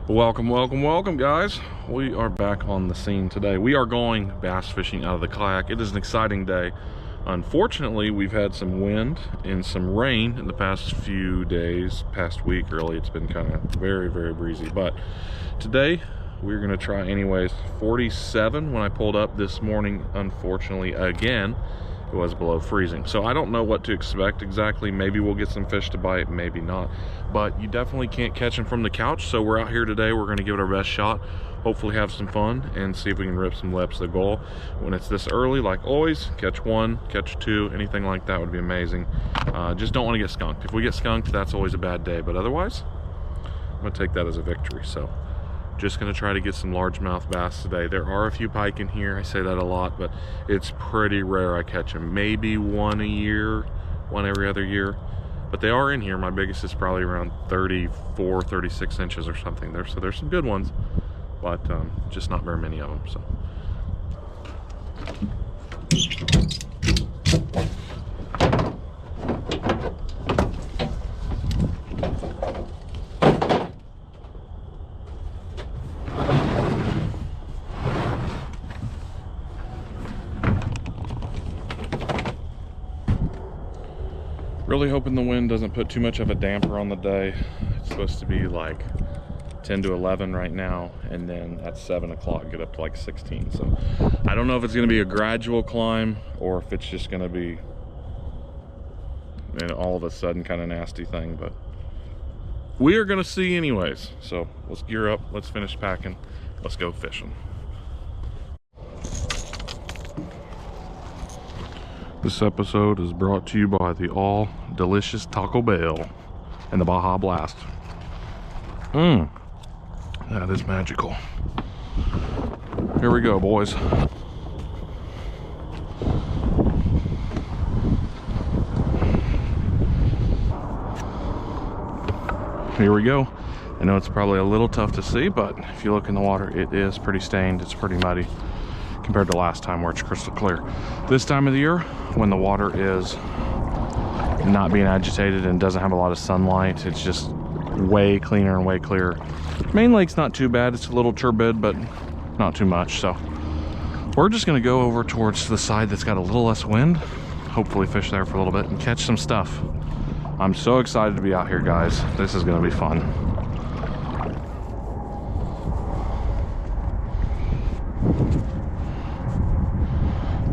Welcome guys. We are back on the scene today. We are going bass fishing out of the kayak. It is an exciting day. Unfortunately, we've had some wind and some rain in the past few days, past week really. It's been kind of very breezy, but today we're going to try anyways. 47 when I pulled up this morning. Unfortunately, again, it was below freezing, so I don't know what to expect exactly. Maybe we'll get some fish to bite, maybe not, but you definitely can't catch them from the couch. So we're out here today. We're going to give it our best shot, hopefully have some fun and see if we can rip some lips. The goal when it's this early, like always, catch one, catch two, anything like that would be amazing. Just don't want to get skunked. If we get skunked, that's always a bad day, but otherwise I'm gonna take that as a victory. So just gonna try to get some largemouth bass today. There are a few pike in here. I say that a lot, but it's pretty rare I catch them. Maybe one a year, one every other year, but they are in here. My biggest is probably around 34, 36 inches or something there. So there's some good ones, but just not very many of them. So really hoping the wind doesn't put too much of a damper on the day. It's supposed to be like 10 to 11 right now, and then at 7 o'clock get up to like 16. So I don't know if it's going to be a gradual climb or if it's just going to be all of a sudden kind of nasty thing, but we are going to see anyways. So let's gear up, let's finish packing, let's go fishing. This episode is brought to you by the all delicious Taco Bell and the Baja Blast. That is magical. Here we go, boys. Here we go. I know it's probably a little tough to see, but if you look in the water, it is pretty stained. It's pretty muddy compared to last time where it's crystal clear. This time of the year, when the water is not being agitated and doesn't have a lot of sunlight, it's just way cleaner and way clearer. Main lake's not too bad. It's a little turbid, but not too much. So we're just gonna go over towards the side that's got a little less wind, hopefully fish there for a little bit and catch some stuff. I'm so excited to be out here, guys. This is gonna be fun.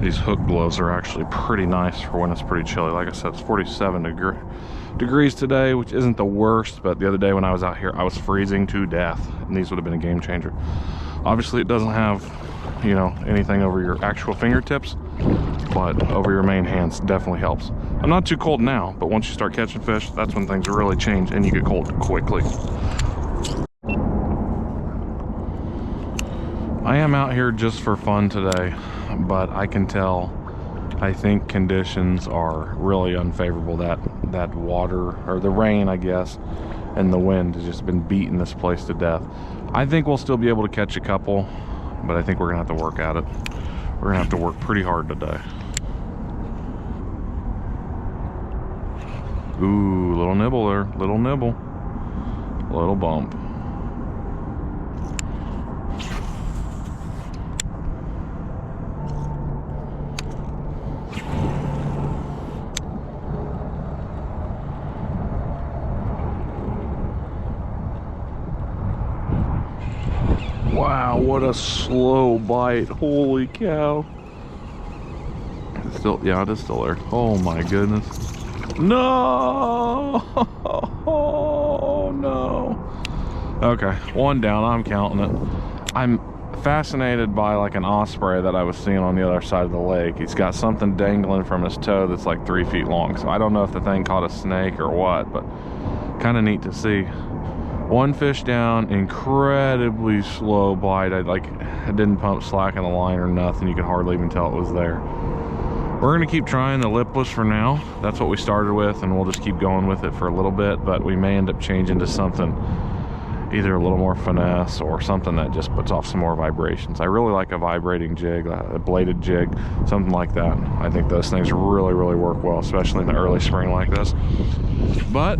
These hook gloves are actually pretty nice for when it's pretty chilly. Like I said, it's 47 degrees today, which isn't the worst, but the other day when I was out here, I was freezing to death, and these would have been a game changer. Obviously, it doesn't have, you know, anything over your actual fingertips, but over your main hands definitely helps. I'm not too cold now, but once you start catching fish, that's when things really change and you get cold quickly. I am out here just for fun today, but I can tell, I think conditions are really unfavorable. That water, or the rain, I guess, and the wind has just been beating this place to death. I think we'll still be able to catch a couple, but I think we're gonna have to work at it. We're gonna have to work pretty hard today. Ooh, little nibble there, little nibble, little bump. Wow, what a slow bite. Holy cow. It's still, yeah, it is still there. Oh my goodness. No! Oh no. Okay, one down. I'm counting it. I'm fascinated by like an osprey that I was seeing on the other side of the lake. He's got something dangling from his toe that's like 3 feet long. So I don't know if the thing caught a snake or what, but kind of neat to see. One fish down, incredibly slow bite. I didn't pump slack in the line or nothing. You could hardly even tell it was there. We're gonna keep trying the lipless for now. That's what we started with, and we'll just keep going with it for a little bit, but we may end up changing to something either a little more finesse or something that just puts off some more vibrations. I really like a vibrating jig, a bladed jig, something like that. I think those things really work well, especially in the early spring like this. But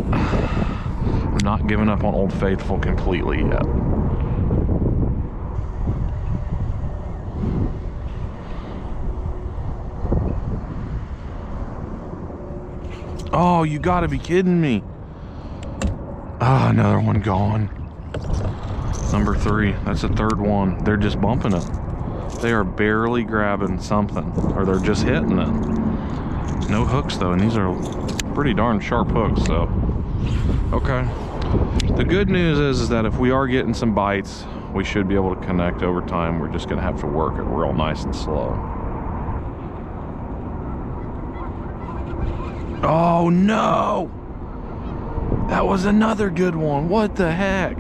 I'm not giving up on Old Faithful completely yet. Oh, you gotta be kidding me. Ah, another one gone. Number 3, that's the third one. They're just bumping it. They are barely grabbing something, or they're just hitting it. No hooks though, and these are pretty darn sharp hooks, so. Okay. The good news is that if we are getting some bites, we should be able to connect over time. We're just gonna have to work it real nice and slow. Oh no! That was another good one. What the heck?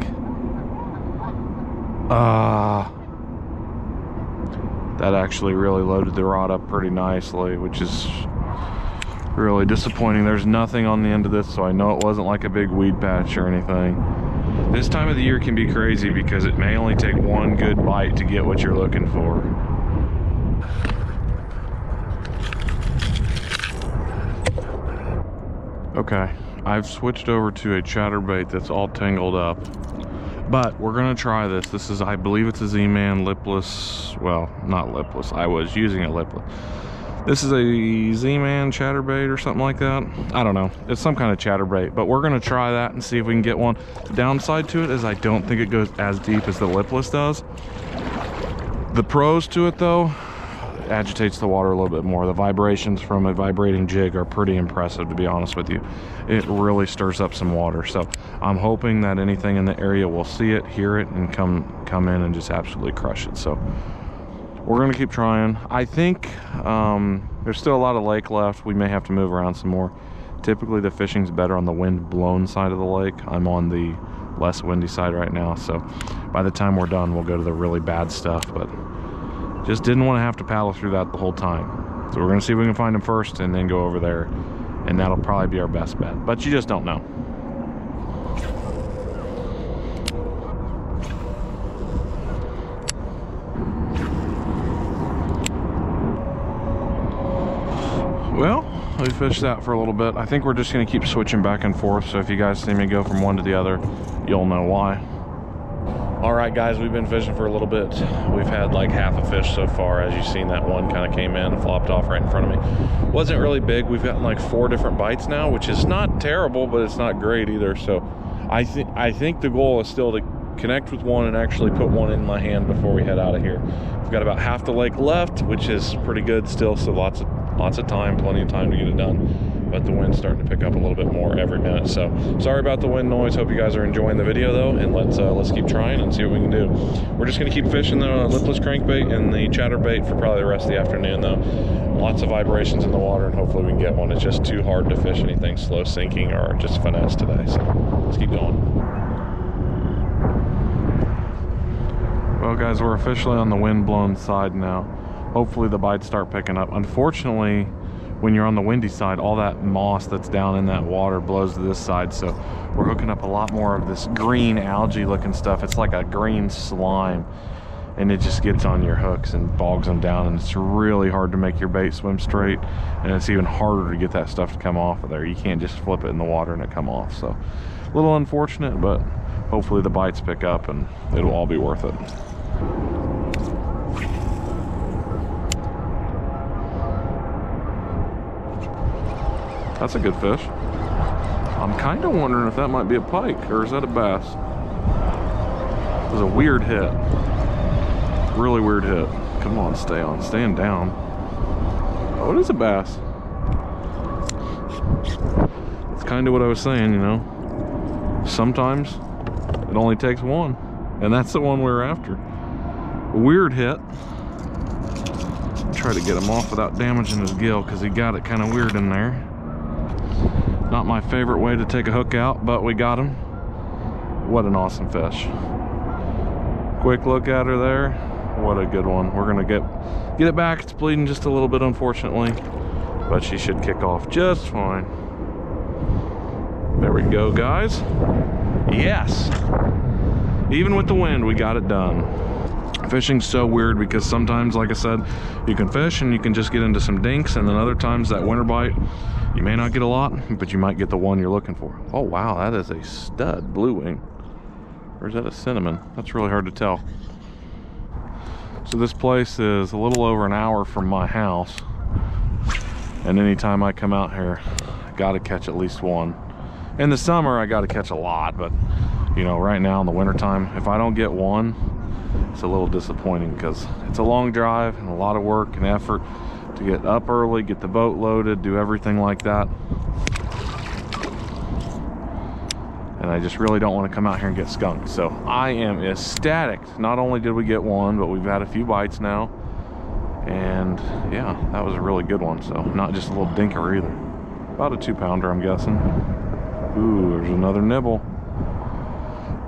That actually really loaded the rod up pretty nicely, which is really disappointing. There's nothing on the end of this, so I know it wasn't like a big weed patch or anything. This time of the year can be crazy because it may only take one good bite to get what you're looking for. Okay, I've switched over to a chatterbait that's all tangled up. But we're gonna try this. This is, I believe it's a Z-Man lipless. Well, not lipless. I was using it lipless. This is a Z-Man chatterbait or something like that. I don't know. It's some kind of chatterbait, but we're gonna try that and see if we can get one. The downside to it is I don't think it goes as deep as the lipless does. The pros to it though, agitates the water a little bit more. The vibrations from a vibrating jig are pretty impressive, to be honest with you. It really stirs up some water, so I'm hoping that anything in the area will see it, hear it, and come in and just absolutely crush it. So we're gonna keep trying. I think there's still a lot of lake left. We may have to move around some more. Typically the fishing's better on the wind blown side of the lake. I'm on the less windy side right now, so by the time we're done we'll go to the really bad stuff, but just didn't want to have to paddle through that the whole time. So we're gonna see if we can find them first and then go over there, and that'll probably be our best bet, but you just don't know. Well, we fished that for a little bit. I think we're just gonna keep switching back and forth, so if you guys see me go from one to the other, you'll know why. All right, guys, we've been fishing for a little bit. We've had like half a fish so far. As you've seen, that one kind of came in and flopped off right in front of me. Wasn't really big. We've gotten like 4 different bites now, which is not terrible, but it's not great either. So I think the goal is still to connect with one and actually put one in my hand before we head out of here. We've got about half the lake left, which is pretty good still, so lots of time, plenty of time to get it done. But the wind's starting to pick up a little bit more every minute, so sorry about the wind noise. Hope you guys are enjoying the video though, and let's keep trying and see what we can do. We're just gonna keep fishing the lipless crankbait and the chatterbait for probably the rest of the afternoon though. Lots of vibrations in the water, and hopefully we can get one. It's just too hard to fish anything slow sinking or just finesse today, so let's keep going. Well guys, we're officially on the wind blown side now. Hopefully the bites start picking up. Unfortunately, when you're on the windy side, all that moss that's down in that water blows to this side, so we're hooking up a lot more of this green algae looking stuff. It's like a green slime, and it just gets on your hooks and bogs them down, and it's really hard to make your bait swim straight, and it's even harder to get that stuff to come off of there. You can't just flip it in the water and it come off. So a little unfortunate, but hopefully the bites pick up and it'll all be worth it. That's a good fish. I'm kind of wondering if that might be a pike, or is that a bass? It was a weird hit. Really weird hit. Come on, stand down. Oh, it is a bass. It's kind of what I was saying, you know. Sometimes it only takes one, and that's the one we were after. A weird hit. Try to get him off without damaging his gill, because he got it kind of weird in there. Not my favorite way to take a hook out, but we got him. What an awesome fish. Quick look at her there. What a good one. We're gonna get it back. It's bleeding just a little bit, unfortunately, but she should kick off just fine. There we go, guys. Yes, even with the wind, we got it done. Fishing's so weird because sometimes, like I said, you can fish and you can just get into some dinks, and then other times that winter bite, you may not get a lot, but you might get the one you're looking for. Oh wow, that is a stud blue wing. Or is that a cinnamon? That's really hard to tell. So this place is a little over an hour from my house, and anytime I come out here, I gotta catch at least one. In the summer, I gotta catch a lot, but you know, right now in the wintertime, if I don't get one, it's a little disappointing because it's a long drive and a lot of work and effort to get up early, get the boat loaded, do everything like that. And I just really don't want to come out here and get skunked. So I am ecstatic. Not only did we get one, but we've had a few bites now. And yeah, that was a really good one. So not just a little dinker either. About a 2-pounder, I'm guessing. Ooh, there's another nibble.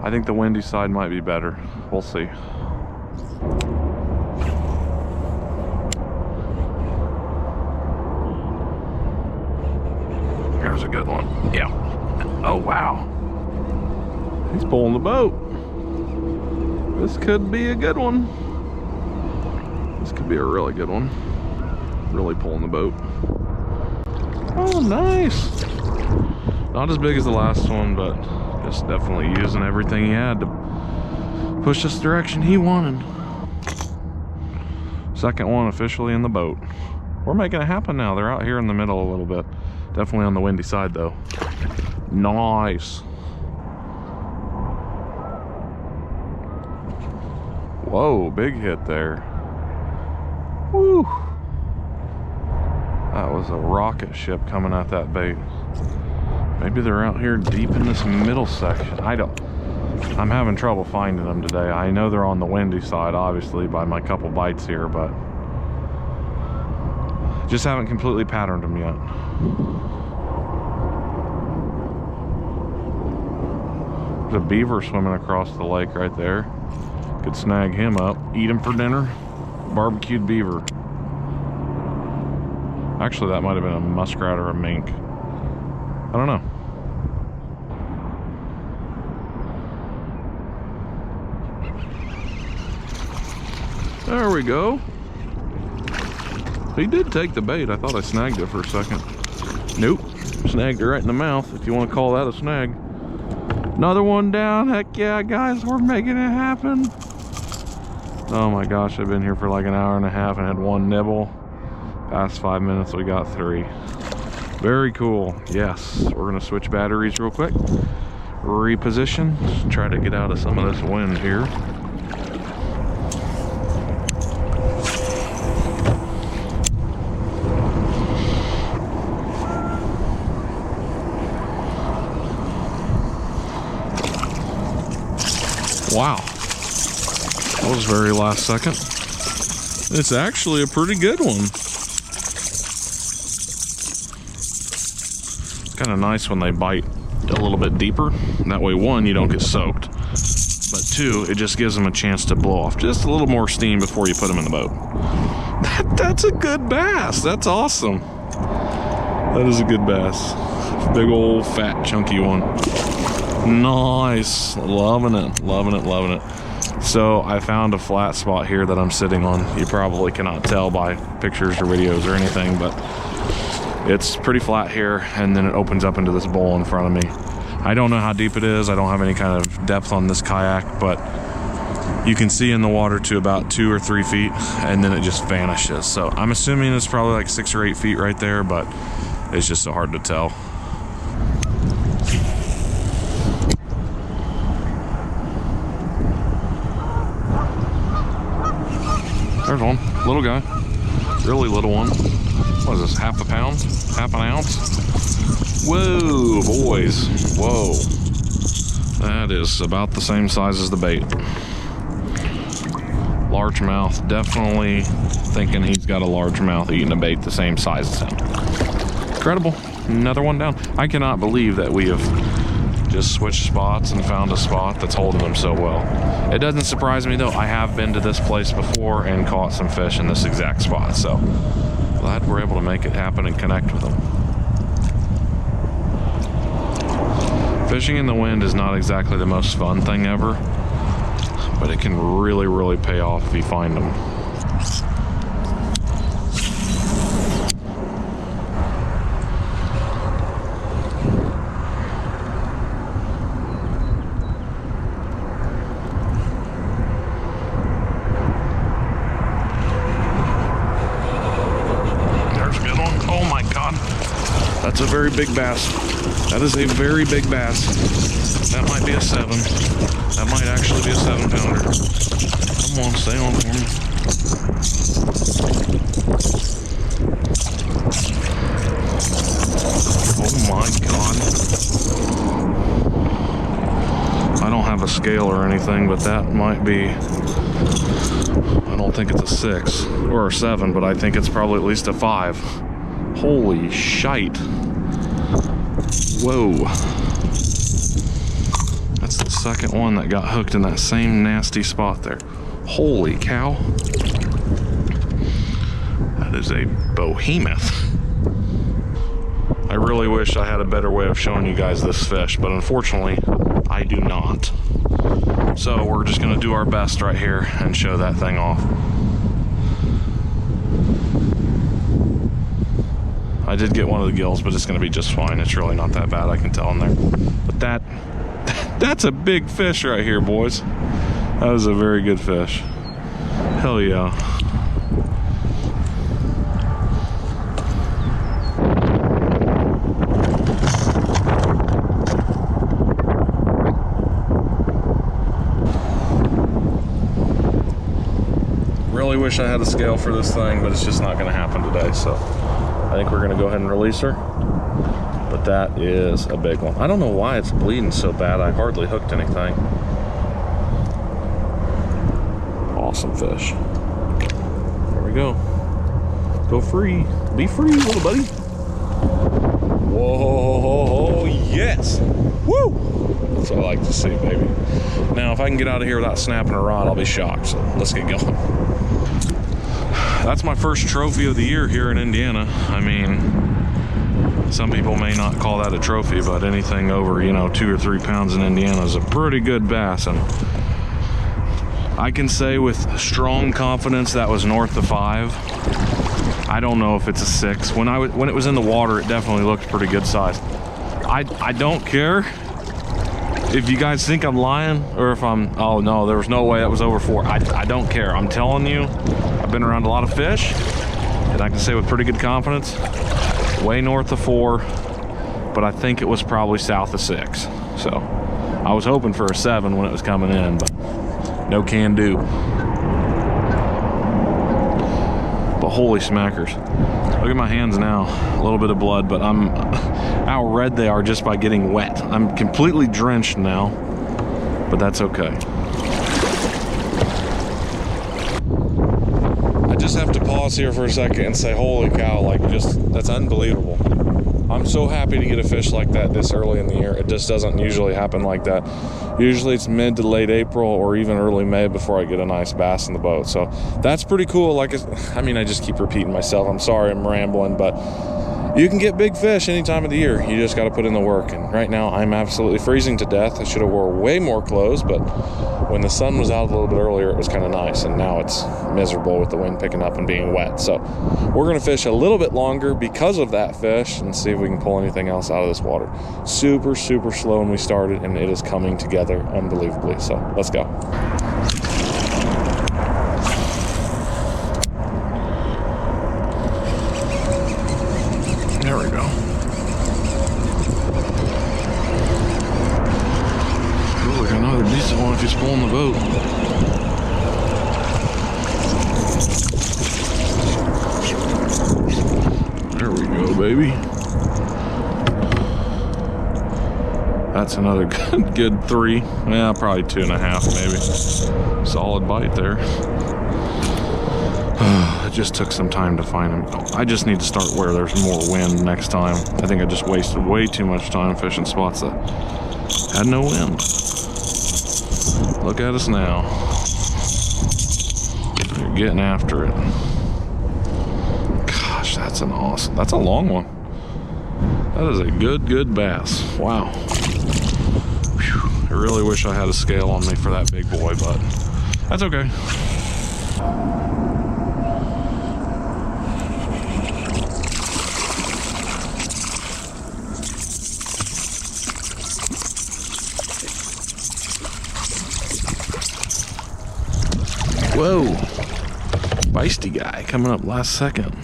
I think the windy side might be better. We'll see. Here's a good one. Yeah. Oh, wow. He's pulling the boat. This could be a good one. This could be a really good one. Really pulling the boat. Oh, nice. Not as big as the last one, but just definitely using everything he had to push this direction he wanted. Second one officially in the boat. We're making it happen now. They're out here in the middle a little bit. Definitely on the windy side though. Nice. Whoa, big hit there. Woo. That was a rocket ship coming at that bait. Maybe they're out here deep in this middle section. I'm having trouble finding them today. I know they're on the windy side, obviously, by my couple bites here, but just haven't completely patterned them yet. There's a beaver swimming across the lake right there. Could snag him up, eat him for dinner. Barbecued beaver. Actually, that might have been a muskrat or a mink. I don't know. There we go. He did take the bait. I thought I snagged it for a second. Nope. Snagged it right in the mouth, if you want to call that a snag. Another one down. Heck yeah, guys, we're making it happen. Oh my gosh, I've been here for like an hour and a half and had one nibble. Past 5 minutes, we got 3. Very cool. Yes, we're gonna switch batteries real quick. Reposition. Try to get out of some of this wind here. Wow. That was very last second. It's actually a pretty good one. Kind of nice when they bite a little bit deeper. That way, 1, you don't get soaked, but 2, it just gives them a chance to blow off just a little more steam before you put them in the boat. That's a good bass. That's awesome. That is a good bass. Big old fat chunky one. Nice. Loving it, loving it, loving it. So I found a flat spot here that I'm sitting on. You probably cannot tell by pictures or videos or anything, but it's pretty flat here, and then it opens up into this bowl in front of me. I don't know how deep it is. I don't have any kind of depth on this kayak, but you can see in the water to about 2 or 3 feet, and then it just vanishes. So I'm assuming it's probably like 6 or 8 feet right there, but it's just so hard to tell. There's one, little guy, really little one. What is this, half a pound, half an ounce? Whoa, boys, whoa. That is about the same size as the bait. Largemouth, definitely thinking he's got a largemouth eating a bait the same size as him. Incredible, another one down. I cannot believe that we have just switched spots and found a spot that's holding them so well. It doesn't surprise me though. I have been to this place before and caught some fish in this exact spot, so glad we're able to make it happen and connect with them. Fishing in the wind is not exactly the most fun thing ever, but it can really, really pay off if you find them. That's a very big bass. That is a very big bass. That might be a 7. That might actually be a 7-pounder. Come on, stay on for me. Oh my God. I don't have a scale or anything, but that might be, I don't think it's a 6 or a 7, but I think it's probably at least a 5. Holy shite. Whoa. That's the second one that got hooked in that same nasty spot there. Holy cow. That is a behemoth. I really wish I had a better way of showing you guys this fish, but unfortunately, I do not. So we're just gonna do our best right here and show that thing off. I did get one of the gills, but it's gonna be just fine. It's really not that bad, I can tell in there. But that's a big fish right here, boys. That is a very good fish. Hell yeah. Really wish I had a scale for this thing, but it's just not gonna happen today, so I think we're gonna go ahead and release her. But that is a big one. I don't know why it's bleeding so bad. I hardly hooked anything. Awesome fish. There we go. Go free. Be free, little buddy. Whoa, yes. Woo! That's what I like to see, baby. Now, if I can get out of here without snapping a rod, I'll be shocked. So let's get going. That's my first trophy of the year here in Indiana. I mean, some people may not call that a trophy, but anything over, 2 or 3 pounds in Indiana is a pretty good bass. And I can say with strong confidence that was north of 5. I don't know if it's a 6. When it was in the water, it definitely looked pretty good size. I don't care if you guys think I'm lying or if oh no, there was no way it was over 4. I don't care. I'm telling you, I've been around a lot of fish, and I can say with pretty good confidence, way north of 4, but I think it was probably south of 6. So I was hoping for a 7 when it was coming in, but no can do. But holy smackers. Look at my hands now, a little bit of blood, but how red they are just by getting wet. I'm completely drenched now, but that's okay. I just have to pause here for a second and say, holy cow, that's unbelievable. I'm so happy to get a fish like that this early in the year. It just doesn't usually happen like that. Usually it's mid to late April or even early May before I get a nice bass in the boat. So that's pretty cool. I just keep repeating myself. I'm sorry I'm rambling, but you can get big fish any time of the year. You just got to put in the work. And right now I'm absolutely freezing to death. I should have wore way more clothes, but when the sun was out a little bit earlier, it was kind of nice. And now it's miserable with the wind picking up and being wet. So we're going to fish a little bit longer because of that fish and see if we can pull anything else out of this water. Super, super slow when we started, and it is coming together unbelievably. So let's go. There we go. Ooh, we got another decent one if he's pulling the boat. There we go, baby. That's another good 3. Yeah, probably 2.5 maybe. Solid bite there. It just took some time to find him. I just need to start where there's more wind next time. I think I just wasted way too much time fishing spots that had no wind. Look at us now. You're getting after it. Gosh, that's a long one. That is a good bass. Wow. Whew. I really wish I had a scale on me for that big boy, but that's okay. Whoa, feisty guy coming up last second.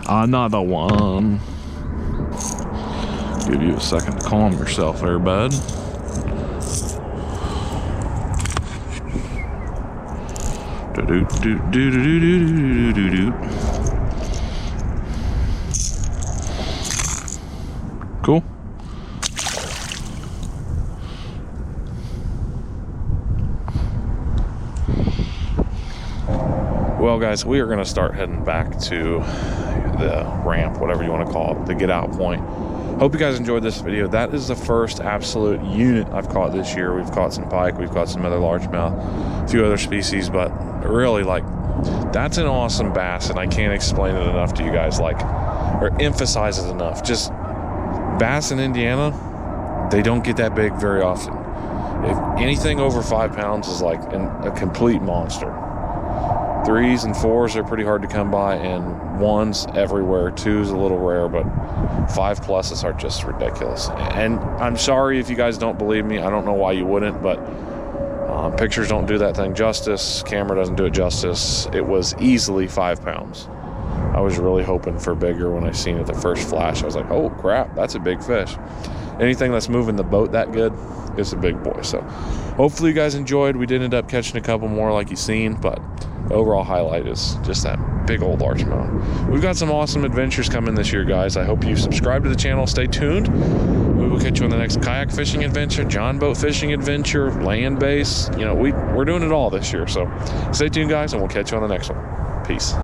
Another one. Give you a second to calm yourself there, bud. Cool. Well, guys, we are going to start heading back to the ramp, whatever you want to call it, the get out point. Hope you guys enjoyed this video. That is the first absolute unit I've caught this year. We've caught some pike, we've caught some other largemouth, a few other species, but really, like, that's an awesome bass, and I can't explain it enough to you guys, like, or emphasize it enough. Just bass in Indiana, they don't get that big very often. If anything over 5 pounds is like a complete monster. 3s and 4s are pretty hard to come by, and 1s everywhere. 2's a little rare, but 5+ are just ridiculous. And I'm sorry if you guys don't believe me. I don't know why you wouldn't, but pictures don't do that thing justice. Camera doesn't do it justice. It was easily 5 pounds. I was really hoping for bigger when I seen it the first flash. I was like, oh crap, that's a big fish. Anything that's moving the boat that good is a big boy. So hopefully you guys enjoyed. We did end up catching a couple more like you've seen, but the overall highlight is just that big old largemouth. We've got some awesome adventures coming this year, guys. I hope you subscribe to the channel. Stay tuned. We will catch you on the next kayak fishing adventure, john boat fishing adventure, land base. You know, we're doing it all this year. So stay tuned, guys, and we'll catch you on the next one. Peace.